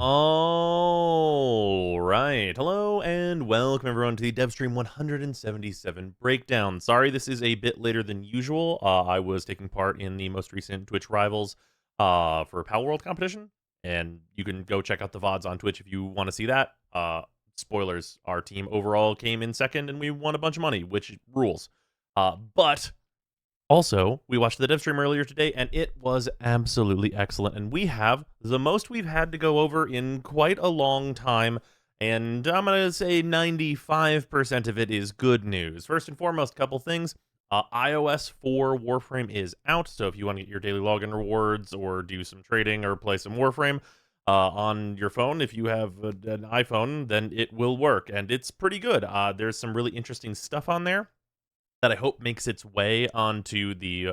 All right. Hello and welcome everyone to the Devstream 177 breakdown. Sorry, this is a bit later than usual. I was taking part in the most recent Twitch Rivals for Pal World competition, and you can go check out the VODs on Twitch if you want to see that. Spoilers, our team overall came in second and we won a bunch of money, which rules. But also, we watched the dev stream earlier today, and it was absolutely excellent. And we have the most we've had to go over in quite a long time. And I'm going to say 95% of it is good news. First and foremost, couple things. iOS 4 Warframe is out. So if you want to get your daily login rewards or do some trading or play some Warframe on your phone, if you have an iPhone, then it will work. And it's pretty good. There's some really interesting stuff on there that I hope makes its way onto the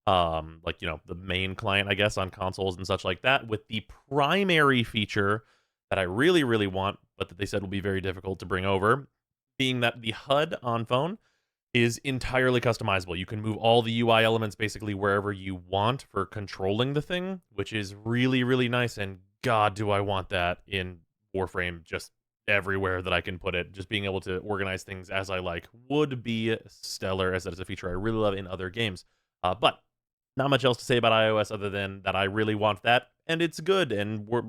the main client, I guess, on consoles and such like that, with the primary feature that I really, really want, but that they said will be very difficult to bring over, being that the HUD on phone is entirely customizable. You can move all the UI elements basically wherever you want for controlling the thing, which is really, really nice. And God, do I want that in Warframe just everywhere that I can put it. Just being able to organize things as I like would be stellar, as that is a feature I really love in other games. But not much else to say about iOS other than that I really want that, and it's good, and worth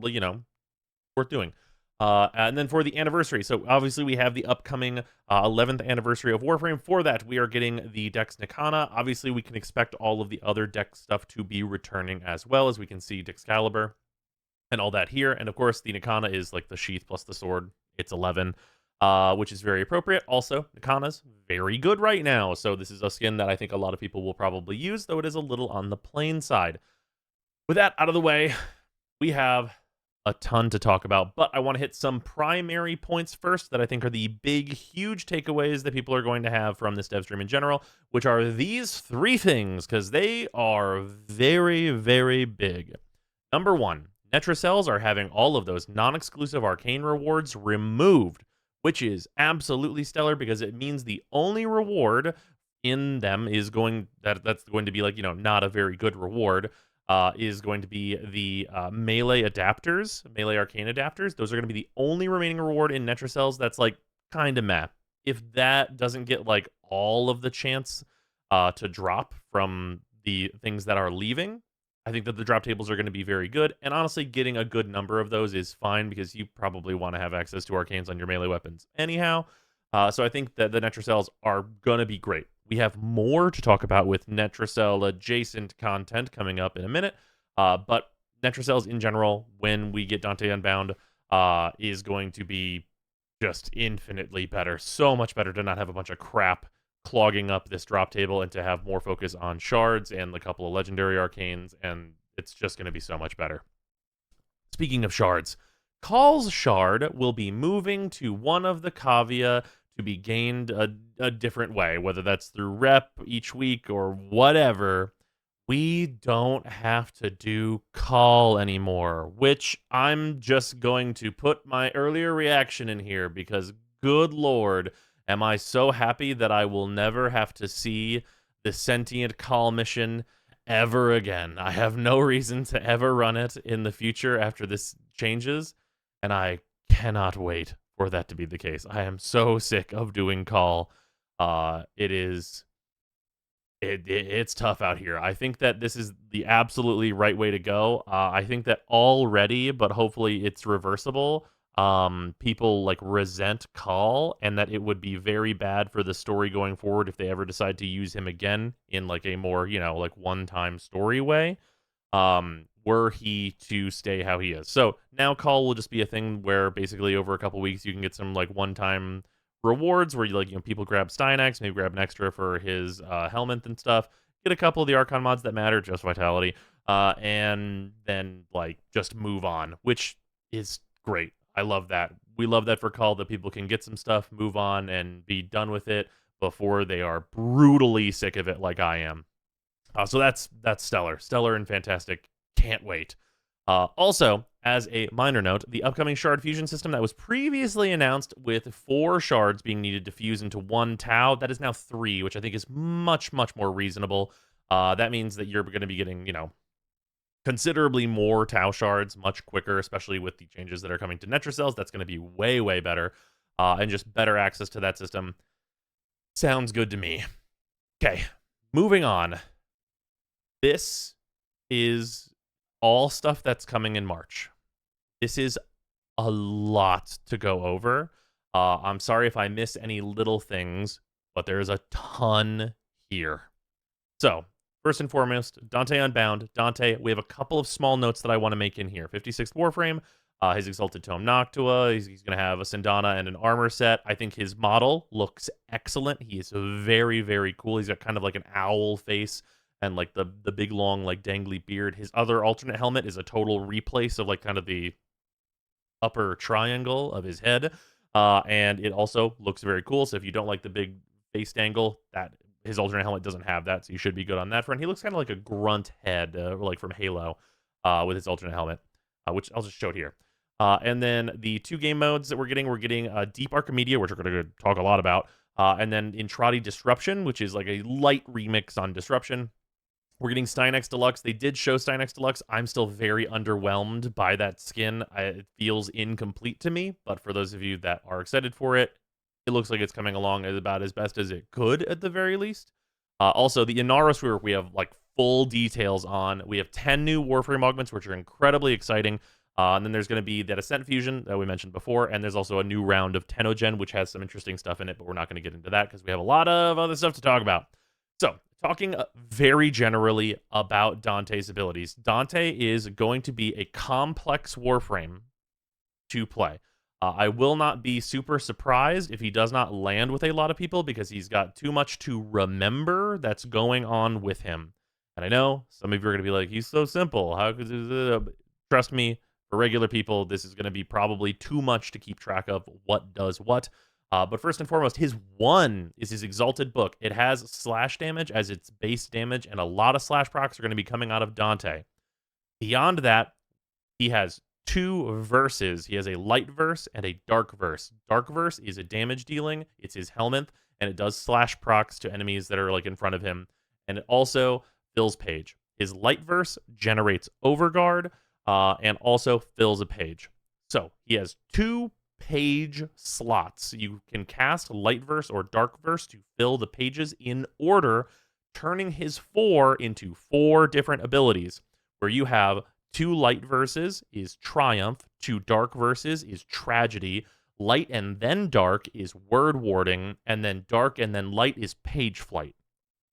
doing. And then for the anniversary, so obviously we have the upcoming 11th anniversary of Warframe. For that, we are getting the Dex Nikana. Obviously, we can expect all of the other Dex stuff to be returning as well, as we can see Dexcalibur and all that here. And of course, the Nikana is like the sheath plus the sword. It's 11, which is very appropriate. Also, Nikana's very good right now, so this is a skin that I think a lot of people will probably use, though it is a little on the plain side. With that out of the way, we have a ton to talk about, but I want to hit some primary points first that I think are the big, huge takeaways that people are going to have from this dev stream in general, which are these three things, because they are very, very big. Number one, Netracells are having all of those non-exclusive arcane rewards removed, which is absolutely stellar because it means the only reward in them is that's going to be like, not a very good reward, is going to be the melee adapters, melee arcane adapters. Those are going to be the only remaining reward in Netracells that's like kind of meh. If that doesn't get like all of the chance to drop from the things that are leaving, I think that the drop tables are going to be very good, and honestly, getting a good number of those is fine because you probably want to have access to arcanes on your melee weapons anyhow. So I think that the Netracells are going to be great. We have more to talk about with Netracell adjacent content coming up in a minute, but Netracells in general, when we get Dante Unbound, is going to be just infinitely better. So much better to not have a bunch of crap clogging up this drop table and to have more focus on shards and a couple of legendary arcanes, and it's just going to be so much better. Speaking of shards, Call's shard will be moving to one of the cavia to be gained a different way, whether that's through rep each week or whatever. We don't have to do call anymore, which I'm just going to put my earlier reaction in here because good lord, am I so happy that I will never have to see the sentient call mission ever again. I have no reason to ever run it in the future after this changes, and I cannot wait for that to be the case. I am so sick of doing call. It's tough out here. I think that this is the absolutely right way to go. I think that already, but hopefully it's reversible, people like resent Call, and that it would be very bad for the story going forward if they ever decide to use him again in like a more, like one-time story way, were he to stay how he is. So now Call will just be a thing where basically over a couple weeks you can get some like one-time rewards where people grab Stynax, maybe grab an extra for his helmet and stuff, get a couple of the Archon mods that matter, just Vitality, and then like just move on, which is great. I love that. We love that for Call, that people can get some stuff, move on, and be done with it before they are brutally sick of it like I am. So that's stellar and fantastic. Can't wait. Also, as a minor note, the upcoming shard fusion system that was previously announced with 4 shards being needed to fuse into 1 Tau, that is now 3, which I think is much, much more reasonable. That means that you're going to be getting, considerably more Tau shards, much quicker, especially with the changes that are coming to Netracells. That's going to be way, way better, and just better access to that system. Sounds good to me. Okay, moving on. This is all stuff that's coming in March. This is a lot to go over. I'm sorry if I miss any little things, but there's a ton here. So, first and foremost, Dante Unbound. Dante, we have a couple of small notes that I want to make in here. 56th Warframe, his Exalted Tome Noctua. He's going to have a Sindana and an armor set. I think his model looks excellent. He is very, very cool. He's got kind of like an owl face and like the big, long, like dangly beard. His other alternate helmet is a total replace of like kind of the upper triangle of his head. And it also looks very cool. So if you don't like the big face dangle, that his alternate helmet doesn't have that, so you should be good on that front. He looks kind of like a grunt head, like from Halo, with his alternate helmet, which I'll just show it here. And then the 2 game modes that we're getting Deep Archimedia, which we're going to talk a lot about, and then Intrati Disruption, which is like a light remix on Disruption. We're getting Stynex Deluxe. They did show Stynex Deluxe. I'm still very underwhelmed by that skin. It feels incomplete to me, but for those of you that are excited for it, it looks like it's coming along about as best as it could at the very least. Also, the Inaros Rework, we have like full details on. We have 10 new Warframe Augments, which are incredibly exciting. And then there's going to be that Ascent Fusion that we mentioned before, and there's also a new round of Tenogen, which has some interesting stuff in it, but we're not going to get into that because we have a lot of other stuff to talk about. So, talking very generally about Dante's abilities, Dante is going to be a complex Warframe to play. I will not be super surprised if he does not land with a lot of people because he's got too much to remember that's going on with him. And I know some of you are going to be like, he's so simple. How could trust me, for regular people, this is going to be probably too much to keep track of what does what. But first and foremost, his 1 is his Exalted Book. It has slash damage as its base damage, and a lot of slash procs are going to be coming out of Dante. Beyond that, he has 2 verses. He has a light verse and a dark verse. Dark verse is a damage dealing. It's his helmet, and it does slash procs to enemies that are like in front of him. And it also fills page. His light verse generates overguard, and also fills a page. So he has 2 page slots. You can cast light verse or dark verse to fill the pages in order, turning his 4 into 4 different abilities, where you have 2 light verses is Triumph, 2 dark verses is Tragedy, light and then dark is Word Warding, and then dark and then light is Page Flight.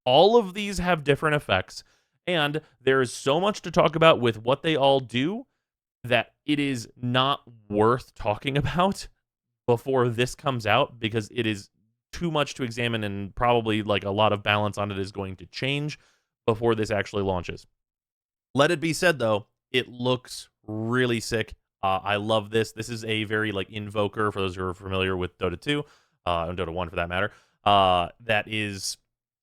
All of these have different effects, and there is so much to talk about with what they all do that it is not worth talking about before this comes out because it is too much to examine and probably like a lot of balance on it is going to change before this actually launches. Let it be said, though, it looks really sick. I love this. This is a very like invoker for those who are familiar with Dota 2 and Dota 1 for that matter. That is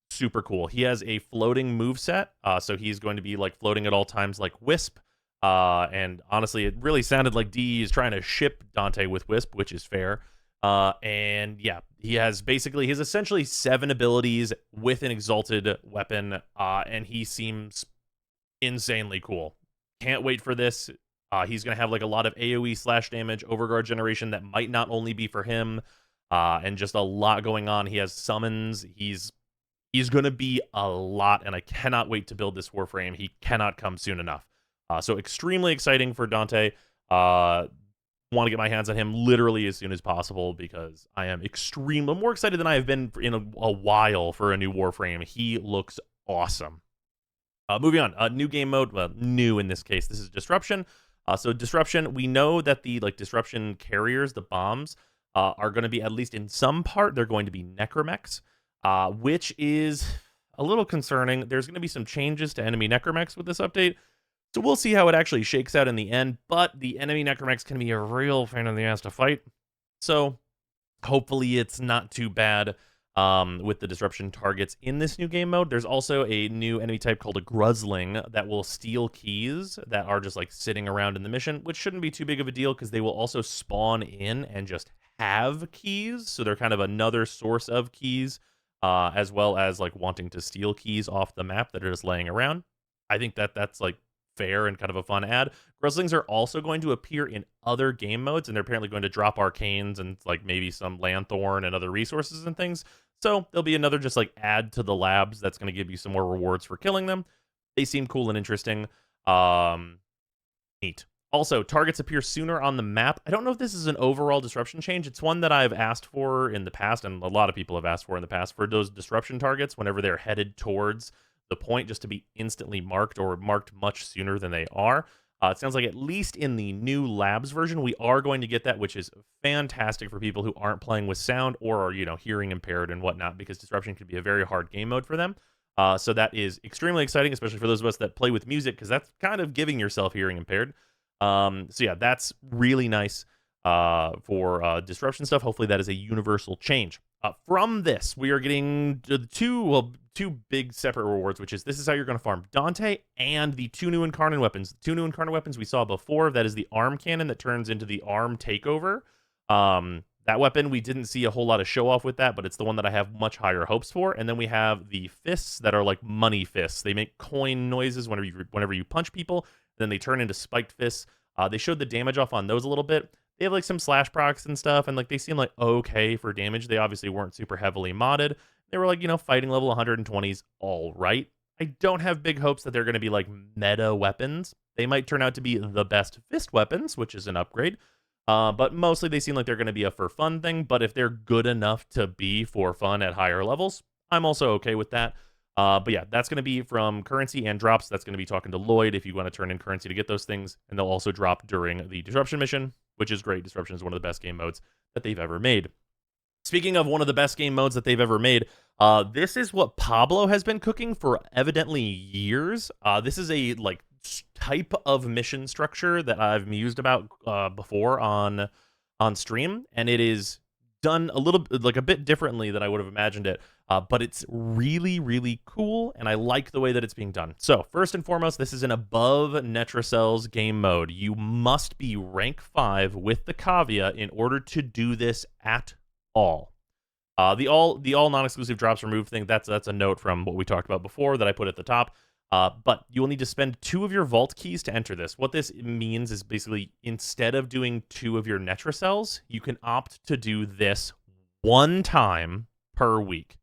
super cool. He has a floating moveset, so he's going to be like floating at all times like Wisp. And honestly, it really sounded like DE is trying to ship Dante with Wisp, which is fair. And yeah, he has essentially 7 abilities with an exalted weapon, and he seems insanely cool. Can't wait for this. He's going to have like a lot of AoE slash damage, overguard generation that might not only be for him, and just a lot going on. He has summons. He's going to be a lot, and I cannot wait to build this Warframe. He cannot come soon enough. So extremely exciting for Dante. Want to get my hands on him literally as soon as possible because I am more excited than I have been in a while for a new Warframe. He looks awesome. Moving on, new game mode. Well, new in this case. This is Disruption. So Disruption, we know that the Disruption carriers, the bombs, are going to be, at least in some part, they're going to be Necromechs, which is a little concerning. There's going to be some changes to enemy Necromechs with this update. So we'll see how it actually shakes out in the end, but the enemy Necromechs can be a real pain in the ass to fight. So hopefully it's not too bad with the Disruption targets in this new game mode. There's also a new enemy type called a Gruzling that will steal keys that are just like sitting around in the mission, which shouldn't be too big of a deal because they will also spawn in and just have keys. So they're kind of another source of keys, as well as like wanting to steal keys off the map that are just laying around. I think that's like fair and kind of a fun ad. Growlings are also going to appear in other game modes, and they're apparently going to drop arcanes and like maybe some lanthorn and other resources and things. So there'll be another just like add to the labs that's going to give you some more rewards for killing them. They seem cool and interesting. Neat. Also, targets appear sooner on the map. I don't know if this is an overall disruption change. It's one that I've asked for in the past, and a lot of people have asked for in the past, for those disruption targets whenever they're headed towards the point, just to be instantly marked or marked much sooner than they are. It sounds like at least in the new labs version, we are going to get that, which is fantastic for people who aren't playing with sound or are, hearing impaired and whatnot, because disruption can be a very hard game mode for them. So that is extremely exciting, especially for those of us that play with music, because that's kind of giving yourself hearing impaired. So yeah, that's really nice for disruption stuff. Hopefully that is a universal change. From this, we are getting two big separate rewards, which is this is how you're going to farm Dante and the two new incarnate weapons. The two new incarnate weapons we saw before, that is the arm cannon that turns into the arm takeover. That weapon, we didn't see a whole lot of show off with that, but it's the one that I have much higher hopes for. And then we have the fists that are like money fists. They make coin noises whenever you punch people. Then they turn into spiked fists. They showed the damage off on those a little bit. They have like some slash procs and stuff, and like they seem like okay for damage. They obviously weren't super heavily modded. They were like, fighting level 120s, all right. I don't have big hopes that they're going to be like meta weapons. They might turn out to be the best fist weapons, which is an upgrade. But mostly they seem like they're going to be a for fun thing. But if they're good enough to be for fun at higher levels, I'm also okay with that. But yeah, that's going to be from currency and drops. That's going to be talking to Lloyd if you want to turn in currency to get those things. And they'll also drop during the disruption mission, which is great. Disruption is one of the best game modes that they've ever made. Speaking of one of the best game modes that they've ever made, this is what Pablo has been cooking for evidently years. This is a like type of mission structure that I've mused about before on stream, and it is done a little like a bit differently than I would have imagined it. But it's really, really cool, and I like the way that it's being done. So, first and foremost, this is an above Netracells game mode. You must be rank 5 with the caveat in order to do this at all. The all non-exclusive drops removed thing, that's a note from what we talked about before that I put at the top. But you will need to spend 2 of your vault keys to enter this. What this means is basically instead of doing 2 of your Netracells, you can opt to do this 1 time per week.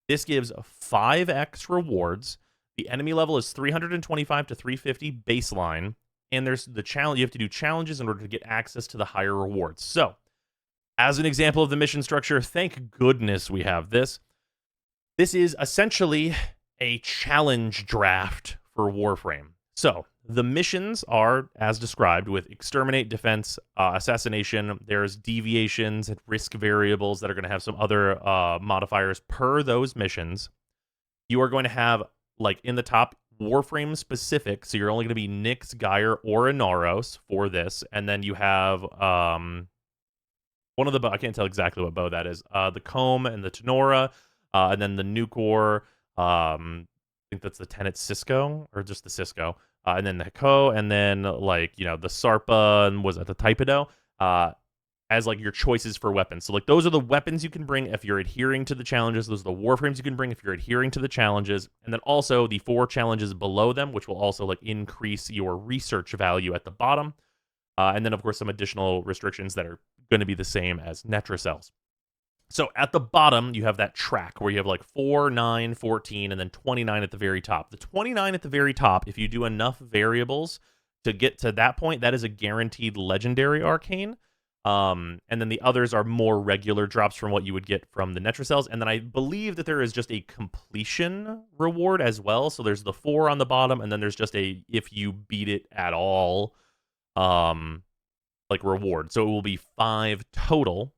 This gives 5x rewards. The enemy level is 325 to 350 baseline, and there's the challenge. You have to do challenges in order to get access to the higher rewards. So, as an example of the mission structure, thank goodness we have this. This is essentially a challenge draft for Warframe. So, the missions are, as described, with exterminate, defense, assassination. There's deviations and risk variables that are going to have some other modifiers per those missions. You are going to have, like, in the top, Warframe specific. So you're only going to be Nyx, Geyer, or Inaros for this. And then you have one of the bow. I can't tell exactly what bow that is. The Comb and the Tenora, and then the Nucor. I think that's the Tenet Cisco, or just the Cisco. And then the Hako, and then, like, the Sarpa, and was it the Typido, as, like, your choices for weapons. So, like, those are the weapons you can bring if you're adhering to the challenges. Those are the Warframes you can bring if you're adhering to the challenges. And then also the 4 challenges below them, which will also, like, increase your research value at the bottom. And then, of course, some additional restrictions that are going to be the same as Netracells. So at the bottom, you have that track where you have like 4, 9, 14, and then 29 at the very top. The 29 at the very top, if you do enough variables to get to that point, that is a guaranteed legendary arcane. And then the others are more regular drops from what you would get from the Netracells. And then I believe that there is just a completion reward as well. So there's the 4 on the bottom, and then there's just a if you beat it at all, like reward. So it will be 5 total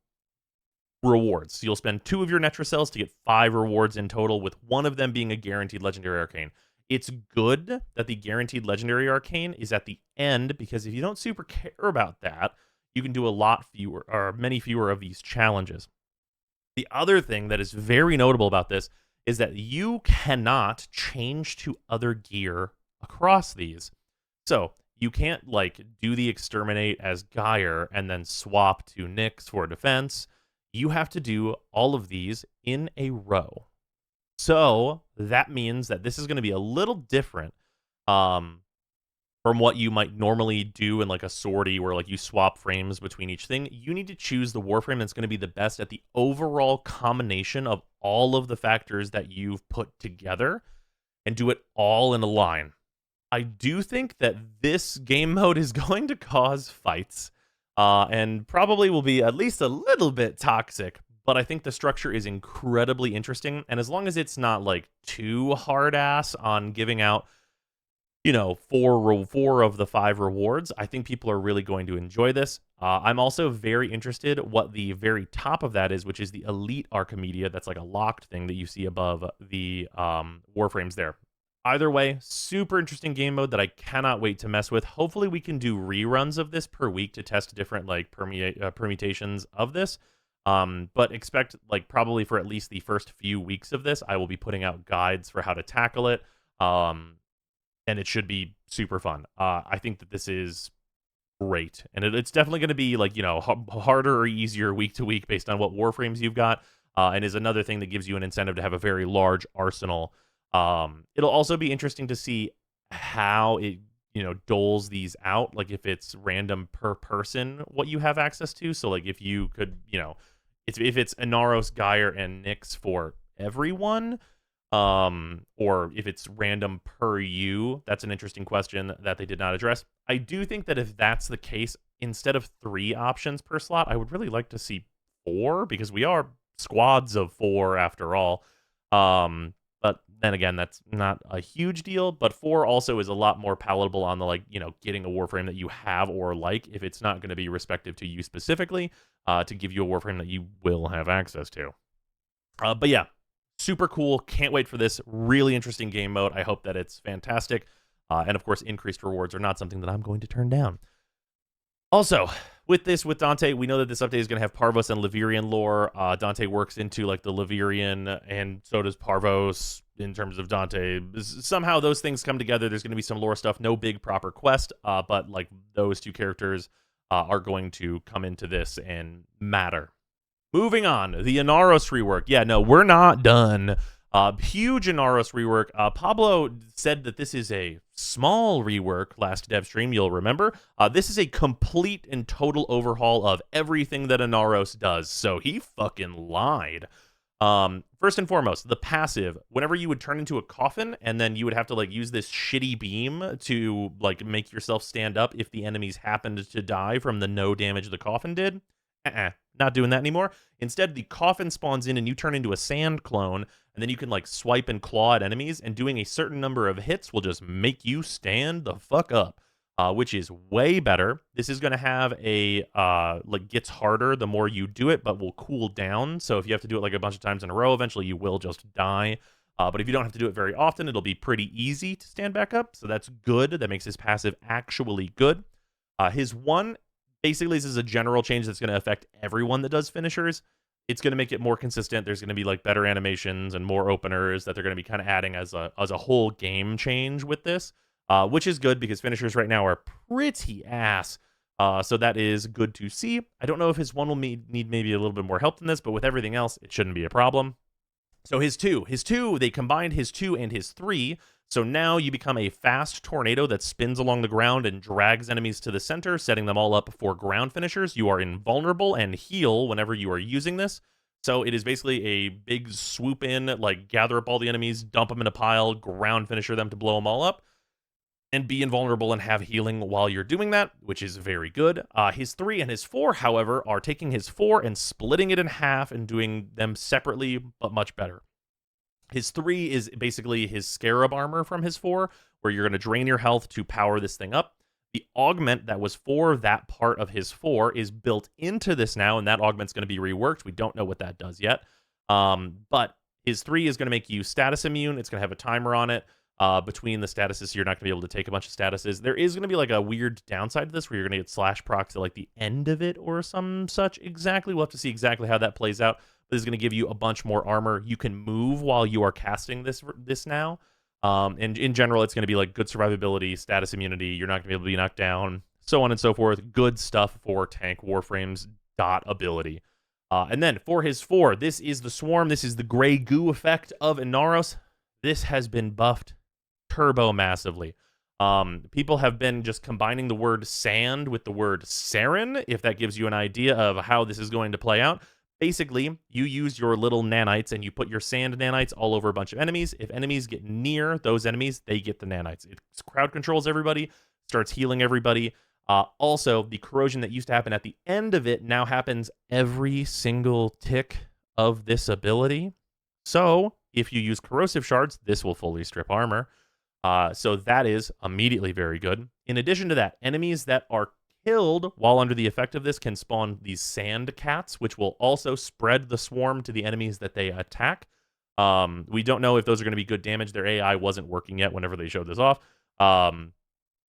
rewards. So you'll spend 2 of your Netracells to get 5 rewards in total, with one of them being a guaranteed legendary arcane. It's good that the guaranteed legendary arcane is at the end, because if you don't super care about that, you can do a lot fewer, or many fewer of these challenges. The other thing that is very notable about this is that you cannot change to other gear across these. So you can't, like, do the exterminate as Geyer and then swap to Nyx for defense. You have to do all of these in a row. So that means that this is going to be a little different from what you might normally do in like a sortie where like you swap frames between each thing. You need to choose the Warframe that's going to be the best at the overall combination of all of the factors that you've put together and do it all in a line. I do think that this game mode is going to cause fights, and probably will be at least a little bit toxic, but I think the structure is incredibly interesting, and as long as it's not, like, too hard-ass on giving out, you know, four of the 5 rewards, I think people are really going to enjoy this. I'm also very interested what the very top of that is, which is the Elite Archimedia. That's like a locked thing that you see above the Warframes there. Either way, super interesting game mode that I cannot wait to mess with. Hopefully we can do reruns of this per week to test different like permutations of this. But expect like probably for at least the first few weeks of this, I will be putting out guides for how to tackle it. And it should be super fun. I think that this is great. And it's definitely going to be like, you know, harder or easier week to week based on what Warframes you've got. And is another thing that gives you an incentive to have a very large arsenal. It'll also be interesting to see how it, you know, doles these out. Like if it's random per person, what you have access to. So like if you could, you know, if it's Inaros, Geyer, and Nyx for everyone, or if it's random per you, that's an interesting question that they did not address. I do think that if that's the case, instead of 3 options per slot, I would really like to see 4 because we are squads of 4 after all. But then again, that's not a huge deal. But 4 also is a lot more palatable on the, like, you know, getting a Warframe that you have or like, if it's not going to be respective to you specifically, to give you a Warframe that you will have access to. But yeah, super cool. Can't wait for this. Really interesting game mode. I hope that it's fantastic. And of course, increased rewards are not something that I'm going to turn down. Also, with Dante, we know that this update is going to have Parvos and Levirian lore. Dante works into like the Levirian, and so does Parvos in terms of Dante. Somehow those things come together. There's going to be some lore stuff. No big proper quest, but like those 2 characters are going to come into this and matter. Moving on, the Inaros rework. Yeah, no, we're not done. Huge Inaros rework. Pablo said that this is a small rework last dev stream, you'll remember. This is a complete and total overhaul of everything that Inaros does, so he fucking lied. First and foremost, the passive. Whenever you would turn into a coffin, and then you would have to like use this shitty beam to like make yourself stand up if the enemies happened to die from the no damage the coffin did. Not doing that anymore. Instead, the coffin spawns in and you turn into a sand clone, and then you can like swipe and claw at enemies, and doing a certain number of hits will just make you stand the fuck up, which is way better. This is going to have a, like, gets harder the more you do it, but will cool down. So if you have to do it like a bunch of times in a row, eventually you will just die. But if you don't have to do it very often, it'll be pretty easy to stand back up. So that's good. That makes his passive actually good. His one, basically, this is a general change that's going to affect everyone that does finishers. It's going to make it more consistent. There's going to be like better animations and more openers that they're going to be kind of adding as a whole game change with this, which is good because finishers right now are pretty ass. So that is good to see. I don't know if his one will need maybe a little bit more help than this, but with everything else, it shouldn't be a problem. So his two, they combined his 2 and his 3. So now you become a fast tornado that spins along the ground and drags enemies to the center, setting them all up for ground finishers. You are invulnerable and heal whenever you are using this. So it is basically a big swoop in, like gather up all the enemies, dump them in a pile, ground finisher them to blow them all up, and be invulnerable and have healing while you're doing that, which is very good. His 3 and his 4, however, are taking his 4 and splitting it in half and doing them separately, but much better. His 3 is basically his Scarab armor from his 4, where you're going to drain your health to power this thing up. The augment that was for that part of his 4 is built into this now, and that augment's going to be reworked. We don't know what that does yet. But his 3 is going to make you status immune. It's going to have a timer on it. Between the statuses, so you're not going to be able to take a bunch of statuses. There is going to be like a weird downside to this where you're going to get slash procs at like the end of it or some such exactly. We'll have to see exactly how that plays out. This is going to give you a bunch more armor. You can move while you are casting this now. And in general, it's going to be like good survivability, status immunity. You're not going to be able to be knocked down, so on and so forth. Good stuff for tank Warframe's dot ability. And then for his 4, this is the Swarm. This is the gray goo effect of Inaros. This has been buffed turbo massively. People have been just combining the word sand with the word sarin, if that gives you an idea of how this is going to play out. Basically, you use your little nanites and you put your sand nanites all over a bunch of enemies. If enemies get near those enemies, they get the nanites. It crowd controls everybody, starts healing everybody. Also, the corrosion that used to happen at the end of it now happens every single tick of this ability. So, if you use corrosive shards, this will fully strip armor. So that is immediately very good. In addition to that, enemies that are killed while under the effect of this can spawn these sand cats, which will also spread the swarm to the enemies that they attack. We don't know if those are going to be good damage. Their AI wasn't working yet whenever they showed this off.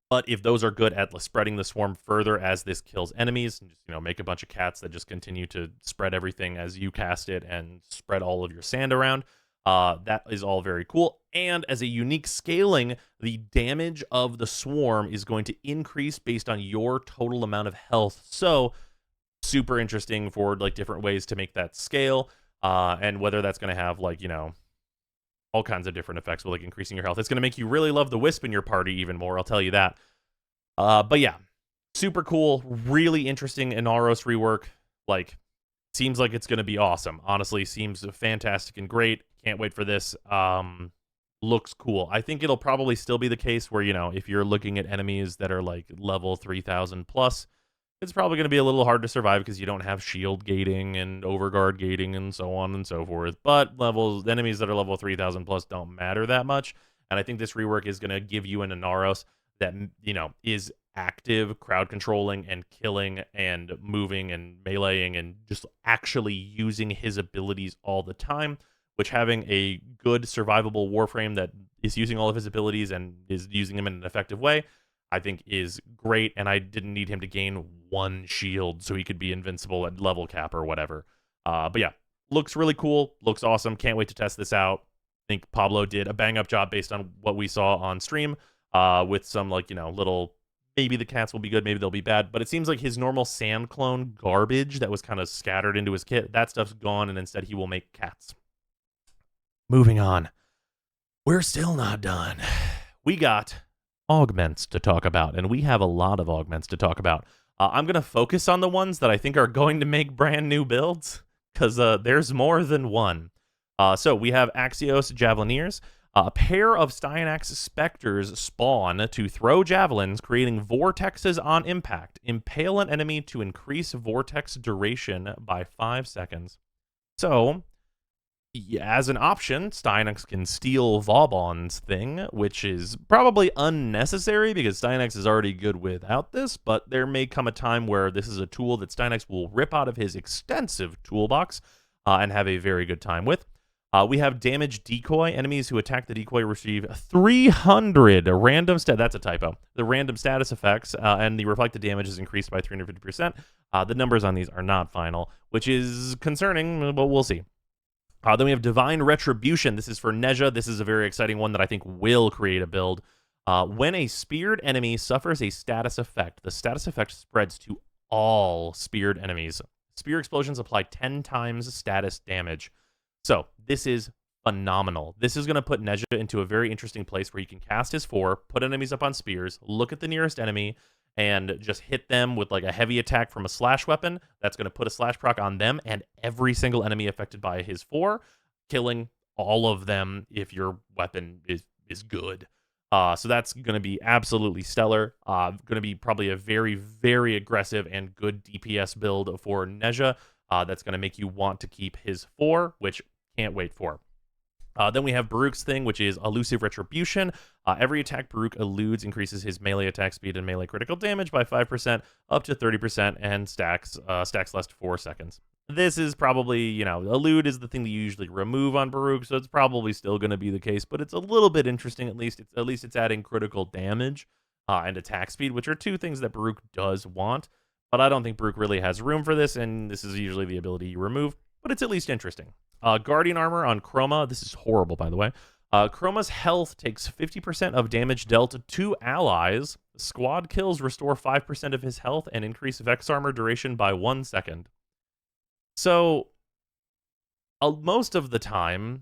But if those are good at spreading the swarm further as this kills enemies, and just make a bunch of cats that just continue to spread everything as you cast it and spread all of your sand around, that is all very cool. And as a unique scaling, the damage of the swarm is going to increase based on your total amount of health. So super interesting for different ways to make that scale, and whether that's going to have all kinds of different effects with increasing your health. It's going to make you really love the Wisp in your party even more, I'll tell you that. But yeah, super cool, really interesting Inaros rework. Seems like it's going to be awesome. Honestly, seems fantastic and great. Can't wait for this. Looks cool. I think it'll probably still be the case where, if you're looking at enemies that are level 3000 plus, it's probably going to be a little hard to survive because you don't have shield gating and overguard gating and so on and so forth. But enemies that are level 3000 plus don't matter that much. And I think this rework is going to give you an Inaros that, is active, crowd controlling and killing and moving and meleeing and just actually using his abilities all the time, which having a good survivable Warframe that is using all of his abilities and is using them in an effective way, I think is great. And I didn't need him to gain one shield so he could be invincible at level cap or whatever. But yeah, looks really cool. Looks awesome. Can't wait to test this out. I think Pablo did a bang up job based on what we saw on stream, with some little, maybe the cats will be good, maybe they'll be bad. But it seems like his normal sand clone garbage that was kind of scattered into his kit, that stuff's gone, and instead he will make cats. Moving on. We're still not done. We got augments to talk about, and we have a lot of augments to talk about. I'm going to focus on the ones that I think are going to make brand new builds, because there's more than one. So we have Axios Javelineers. A pair of Styanax Spectres spawn to throw javelins, creating vortexes on impact. Impale an enemy to increase vortex duration by 5 seconds. So, as an option, Styanax can steal Vauban's thing, which is probably unnecessary because Styanax is already good without this, but there may come a time where this is a tool that Styanax will rip out of his extensive toolbox and have a very good time with. We have damage decoy. Enemies who attack the decoy receive 300 random that's a typo. The random status effects, and the reflected damage is increased by 350%. The numbers on these are not final, which is concerning, but we'll see. Then we have Divine Retribution. This is for Nezha. This is a very exciting one that I think will create a build. When a speared enemy suffers a status effect, the status effect spreads to all speared enemies. Spear explosions apply 10 times status damage. So this is phenomenal. This is going to put Nezha into a very interesting place where he can cast his 4, put enemies up on spears, look at the nearest enemy, and just hit them with a heavy attack from a slash weapon. That's going to put a slash proc on them and every single enemy affected by his 4, killing all of them if your weapon is good. So that's going to be absolutely stellar. Going to be probably a very, very aggressive and good DPS build for Nezha. That's going to make you want to keep his 4, which can't wait for. Then we have Baruch's thing, which is Elusive Retribution. Every attack Baruch eludes increases his melee attack speed and melee critical damage by 5% up to 30% and stacks less to 4 seconds. This is probably, elude is the thing that you usually remove on Baruch, so it's probably still going to be the case, but it's a little bit interesting at least. At least it's adding critical damage and attack speed, which are two things that Baruch does want, but I don't think Baruch really has room for this, and this is usually the ability you remove, but it's at least interesting. Guardian Armor on Chroma. This is horrible, by the way. Chroma's health takes 50% of damage dealt to allies. Squad kills restore 5% of his health and increase Vex Armor duration by 1 second. So, most of the time,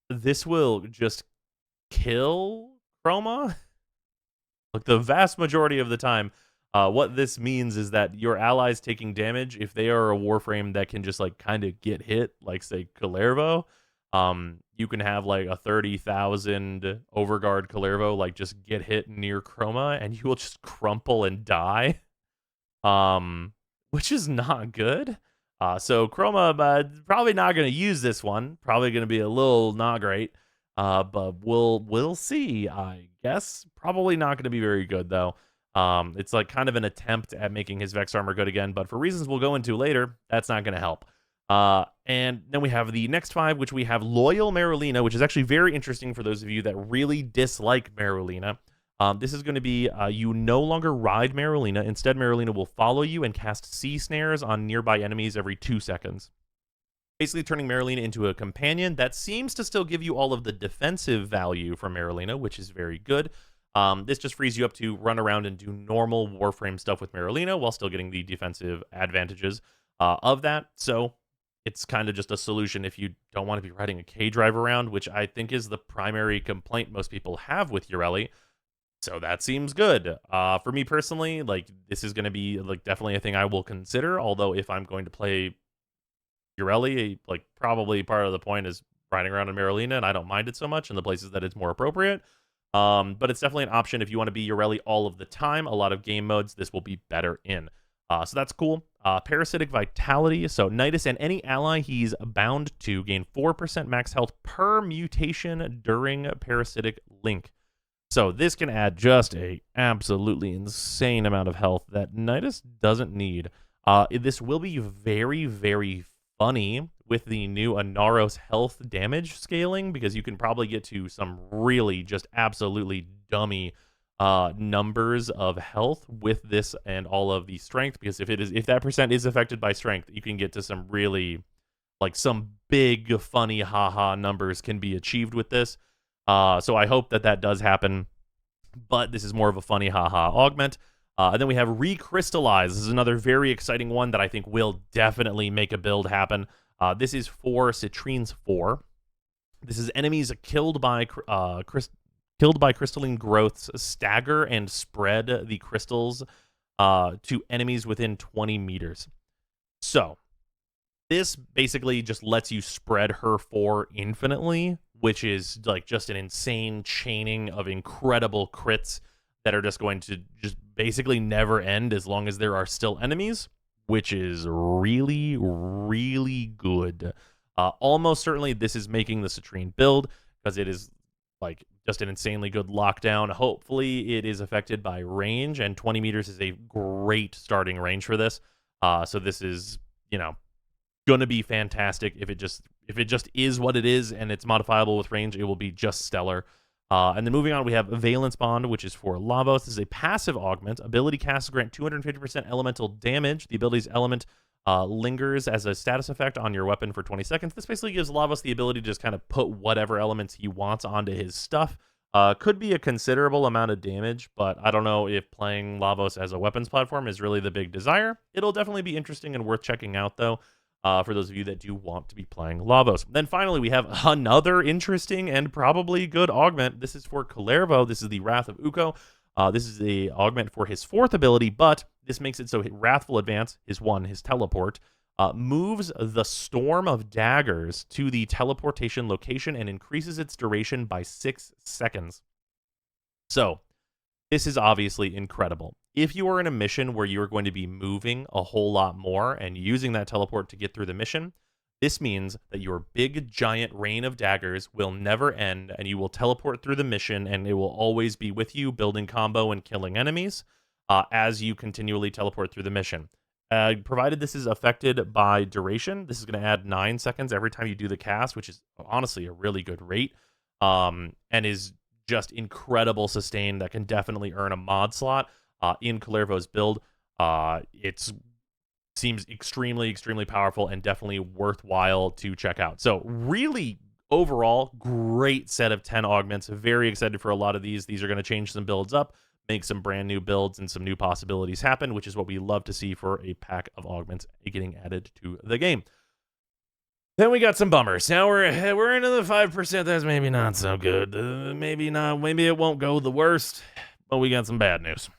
this will just kill Chroma. Like, the vast majority of the time, what this means is that your allies taking damage, if they are a Warframe that can just, like, kinda get hit, like, say, Kalervo, you can have, like, a 30,000 Overguard Kalervo, like, just get hit near Chroma, and you will just crumple and die, which is not good. So Chroma, probably not gonna use this one, probably gonna be a little not great, but we'll see, I guess. Probably not gonna be very good, though. It's, like, kind of an attempt at making his Vex armor good again, but for reasons we'll go into later, that's not gonna help. And then we have the next 5, which we have Loyal Marulina, which is actually very interesting for those of you that really dislike Marulina. This is going to be, you no longer ride Marulina. Instead, Marulina will follow you and cast sea snares on nearby enemies every 2 seconds. Basically turning Marulina into a companion that seems to still give you all of the defensive value from Marulina, which is very good. This just frees you up to run around and do normal Warframe stuff with Marulina while still getting the defensive advantages of that. So it's kind of just a solution if you don't want to be riding a K-Drive around, which I think is the primary complaint most people have with Ureli. So that seems good. For me personally, like, this is going to be, like, definitely a thing I will consider. Although if I'm going to play Ureli, like, probably part of the point is riding around in Marulina, and I don't mind it so much in the places that it's more appropriate. But it's definitely an option if you want to be Ureli all of the time. A lot of game modes, this will be better in. So that's cool. Parasitic Vitality. So Nidus and any ally he's bound to gain 4% max health per mutation during Parasitic Link. So this can add just a absolutely insane amount of health that Nidus doesn't need. This will be very, very funny with the new Anaros health damage scaling, because you can probably get to some really just absolutely dummy numbers of health with this and all of the strength, because if that percent is affected by strength, you can get to some really, like, some big funny haha numbers can be achieved with this. So I hope that does happen, but this is more of a funny haha augment. And then we have Recrystallize. This is another very exciting one that I think will definitely make a build happen. This is for Citrines 4. This is enemies killed by crystalline growths stagger and spread the crystals to enemies within 20 meters. So this basically just lets you spread her 4 infinitely, which is, like, just an insane chaining of incredible crits that are just going to just basically never end as long as there are still enemies, which is really, really good. Almost certainly this is making the Citrine build, because it is, like, just an insanely good lockdown. Hopefully it is affected by range, and 20 meters is a great starting range for this. So this is, you know, going to be fantastic. If it just is what it is and it's modifiable with range, it will be just stellar. And then moving on, we have Valence Bond, which is for Lavos. This is a passive augment. Ability casts grant 250% elemental damage. The ability's element lingers as a status effect on your weapon for 20 seconds. This basically gives Lavos the ability to just kind of put whatever elements he wants onto his stuff. Could be a considerable amount of damage, but I don't know if playing Lavos as a weapons platform is really the big desire. It'll definitely be interesting and worth checking out, though, for those of you that do want to be playing Lavos. Then finally, we have another interesting and probably good augment. This is for Kalervo. This is the Wrath of Ukko. This is the augment for his 4th ability, but this makes it so Wrathful Advance, his teleport, moves the Storm of Daggers to the teleportation location and increases its duration by 6 seconds. So this is obviously incredible. If you are in a mission where you are going to be moving a whole lot more and using that teleport to get through the mission, this means that your big, giant rain of daggers will never end, and you will teleport through the mission, and it will always be with you, building combo and killing enemies as you continually teleport through the mission. Provided this is affected by duration, this is going to add 9 seconds every time you do the cast, which is honestly a really good rate, and is just incredible sustain that can definitely earn a mod slot in Kalervo's build. It seems extremely, extremely powerful and definitely worthwhile to check out. So really, overall, great set of 10 augments. Very excited for a lot of these. These are going to change some builds up, make some brand new builds and some new possibilities happen, which is what we love to see for a pack of augments getting added to the game. Then we got some bummers. Now we're into the 5%. That's maybe not so good. Maybe not. Maybe it won't go the worst. but we got some bad news.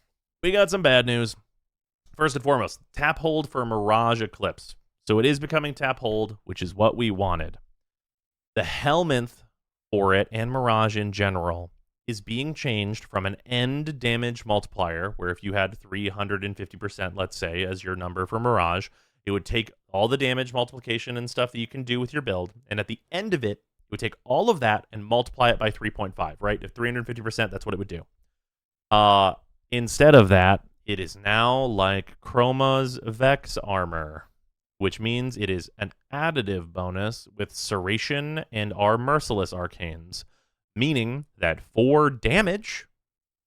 We got some bad news. First and foremost, tap hold for Mirage Eclipse. So it is becoming tap hold, which is what we wanted. The helmet for it and Mirage in general is being changed from an end damage multiplier, where if you had 350%, let's say, as your number for Mirage, it would take all the damage multiplication and stuff that you can do with your build, and at the end of it, it would take all of that and multiply it by 3.5, right? If 350%, that's what it would do. Instead of that, it is now like Chroma's Vex armor, which means it is an additive bonus with Serration and our Merciless Arcanes, meaning that for damage,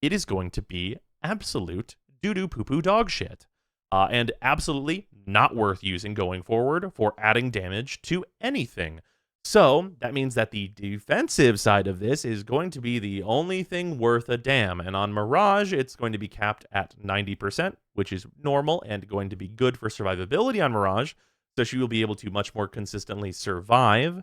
it is going to be absolute doo-doo poo-poo dog shit, and absolutely not worth using going forward for adding damage to anything. So that means that the defensive side of this is going to be the only thing worth a damn. And on Mirage, it's going to be capped at 90%, which is normal and going to be good for survivability on Mirage. So she will be able to much more consistently survive.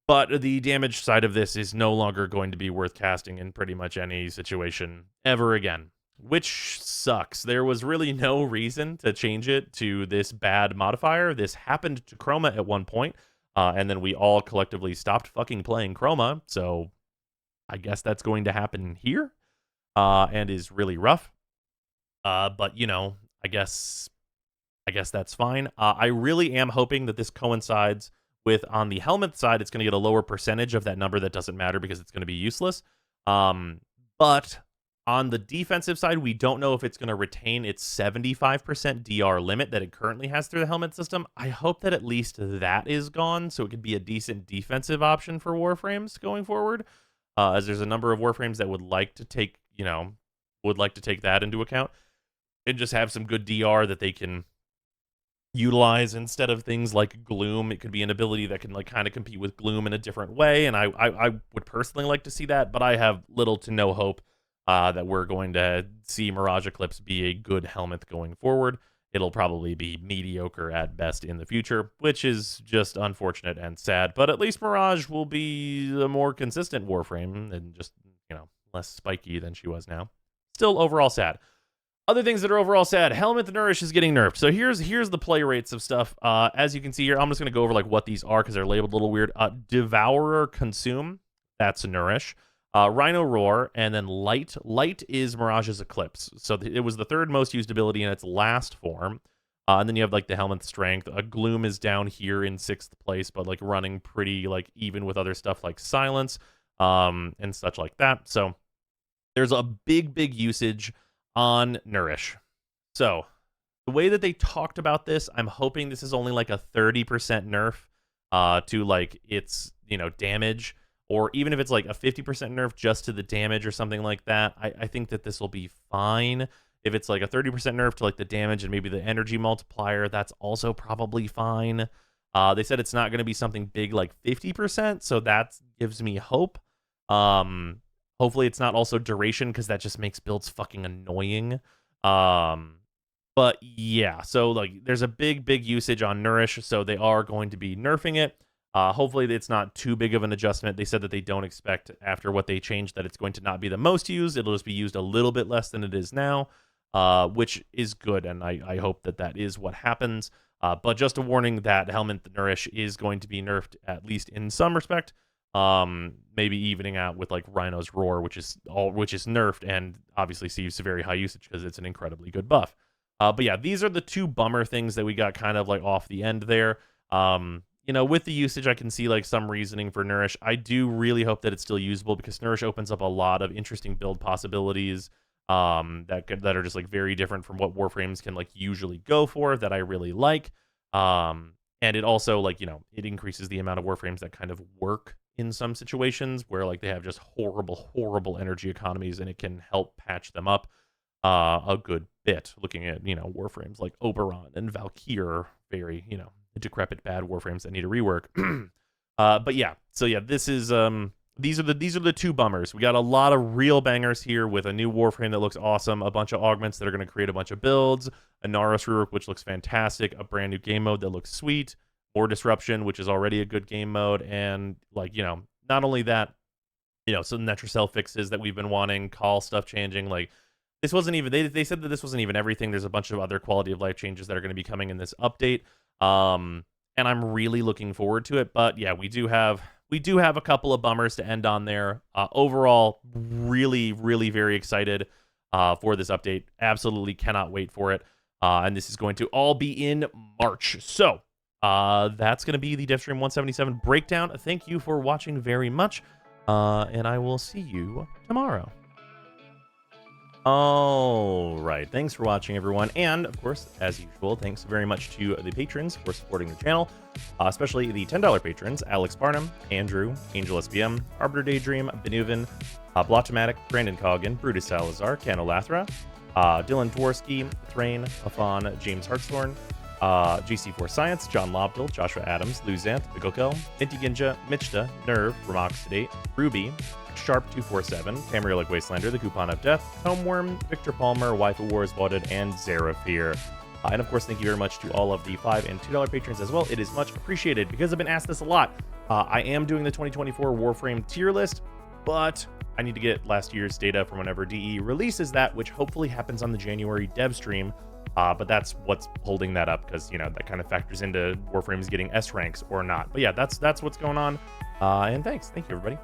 But the damage side of this is no longer going to be worth casting in pretty much any situation ever again, which sucks. There was really no reason to change it to this bad modifier. This happened to Chroma at one point. And then we all collectively stopped fucking playing Chroma, so I guess that's going to happen here, and is really rough. But you know, I guess that's fine. I really am hoping that this coincides with, on the helmet side, it's going to get a lower percentage of that number that doesn't matter because it's going to be useless. But on the defensive side, we don't know if it's going to retain its 75% DR limit that it currently has through the helmet system. I hope that at least that is gone, so it could be a decent defensive option for Warframes going forward, as there's a number of Warframes that would like to take, that into account and just have some good DR that they can utilize instead of things like Gloom. It could be an ability that can like kind of compete with Gloom in a different way, and I would personally like to see that, but I have little to no hope that we're going to see Mirage Eclipse be a good helmet going forward. It'll probably be mediocre at best in the future, which is just unfortunate and sad. But at least Mirage will be a more consistent Warframe and just, less spiky than she was now. Still overall sad. Other things that are overall sad, Helmet the Nourish is getting nerfed. So here's the play rates of stuff. As you can see here, I'm just going to go over like what these are because they're labeled a little weird. Devourer Consume, that's Nourish. Rhino Roar, and then Light. Light is Mirage's Eclipse. So it was the third most used ability in its last form. And then you have like the Helmet Strength. Gloom is down here in 6th place, but like running pretty like even with other stuff like Silence and such like that. So there's a big usage on Nourish. So the way that they talked about this, I'm hoping this is only like a 30% nerf to like its damage. Or even if it's like a 50% nerf just to the damage or something like that, I think that this will be fine. If it's like a 30% nerf to like the damage and maybe the energy multiplier, that's also probably fine. They said it's not going to be something big like 50%, so that gives me hope. Hopefully it's not also duration because that just makes builds fucking annoying. But yeah, so like there's a big usage on Nourish, so they are going to be nerfing it. Hopefully it's not too big of an adjustment. They said that they don't expect, after what they changed, that it's going to not be the most used. It'll just be used a little bit less than it is now, which is good, and I hope that that is what happens. But just a warning that Helmet the Nourish is going to be nerfed, at least in some respect. Maybe evening out with like Rhino's Roar, which is nerfed and obviously sees very high usage because it's an incredibly good buff. But yeah, these are the two bummer things that we got kind of like off the end there. With the usage, I can see like some reasoning for Nourish. I do really hope that it's still usable because Nourish opens up a lot of interesting build possibilities that are just like very different from what Warframes can like usually go for, that I really like. And it also like, it increases the amount of Warframes that kind of work in some situations where like they have just horrible energy economies, and it can help patch them up a good bit. Looking at, Warframes like Oberon and Valkyr, very, decrepit bad Warframes that need a rework. But yeah, so yeah, this is these are the two bummers. We got a lot of real bangers here with a new Warframe that looks awesome, a bunch of augments that are going to create a bunch of builds, a Naros rework which looks fantastic, a brand new game mode that looks sweet, more disruption, which is already a good game mode, and like, not only that, some Netracell fixes that we've been wanting, call stuff changing, like this wasn't even they said that this wasn't even everything. There's a bunch of other quality of life changes that are going to be coming in this update. And I'm really looking forward to it. But yeah, we do have a couple of bummers to end on there. Overall, really, really very excited for this update. Absolutely cannot wait for it. And this is going to all be in March. So that's going to be the Devstream 177 breakdown. Thank you for watching very much. And I will see you tomorrow. All right. Thanks for watching, everyone. And, of course, as usual, thanks very much to the patrons for supporting the channel, especially the $10 patrons, Alex Barnum, Andrew, Angel SBM, Arbiter Daydream, Benuven, Blotomatic, Brandon Coggin, Brutus Salazar, Canolathra, Dylan Dworsky, Thrain, Afan, James Hartshorn, GC4 Science, John Lobdell, Joshua Adams, Luzant, Bigokel, Inti Ginja, Michta, Nerve, Ramox Sedate, Ruby, Sharp247, Camarilla Wastelander, The Coupon of Death, Homeworm, Victor Palmer, Wife of War is Wadded, and Zerafir. And of course, thank you very much to all of the $5 and $2 patrons as well. It is much appreciated because I've been asked this a lot. I am doing the 2024 Warframe tier list, but I need to get last year's data from whenever DE releases that, which hopefully happens on the January dev stream. But that's what's holding that up because, you know, that kind of factors into Warframe's getting S ranks or not. But yeah, that's what's going on. And thanks. Thank you, everybody.